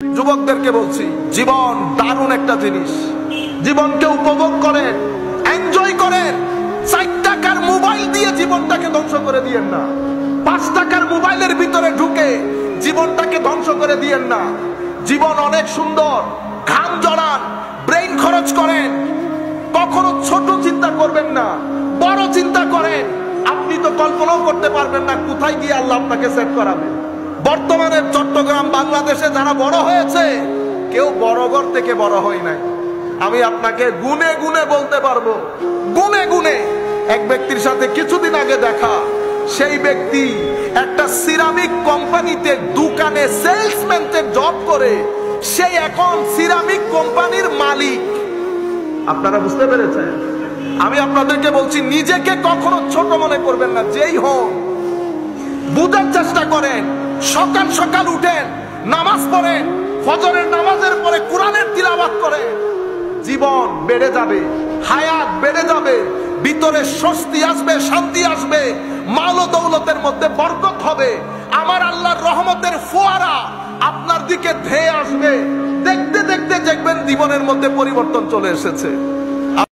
যুবকদেরকে বলছি, জীবন দারুণ একটা জিনিস। জীবনকে উপভোগ করেন, এনজয় করেন। 4 টাকার মোবাইল দিয়ে জীবনটাকে ধ্বংস করে দিয়েন না। 5 টাকার মোবাইলের ভিতরে ঢুকে জীবনটাকে ধ্বংস করে দিয়েন না। জীবন অনেক সুন্দর, ঘাম জড়ান, ব্রেইন খরচ করেন। কখনো ছোট চিন্তা করবেন না, বড় চিন্তা করেন। আপনি তো কল্পনাও করতে পারবেন না কোথায় গিয়ে আল্লাহ আপনাকে সেট করাবে। বর্তমানে চট্টগ্রাম, বাংলাদেশে যারা বড় হয়েছে, কেউ বড় ঘর থেকে বড় হয় নাই। আমি আপনাকে গুনে গুনে বলতে পারবো, গুনে গুনে। এক ব্যক্তির সাথে কিছুদিন আগে দেখা, সেই ব্যক্তি একটা সিরামিক কোম্পানিতে দোকানে সেলসম্যানের জব করে, সে এখন সিরামিক কোম্পানির মালিক। আপনারা বুঝতে পেরেছেন? আমি আপনাদেরকে বলছি, নিজেকে কখনো ছোট মনে করবেন না। যেই হোক, বুঝার চেষ্টা করেন। সকাল সকাল উঠেন, নামাজ পড়েন, ফজরের নামাজের পরে কোরআনের তিলাওয়াত করেন। জীবন বেড়ে যাবে, হায়াত বেড়ে যাবে, ভিতরে স্বস্তি আসবে, শান্তি আসবে, মাল ও দৌলতের মধ্যে বরকত হবে। আমার আল্লাহর রহমতের ফোয়ারা আপনার দিকে ধেয়ে আসবে। দেখতে দেখতে দেখবেন জীবনের মধ্যে পরিবর্তন চলে এসেছে।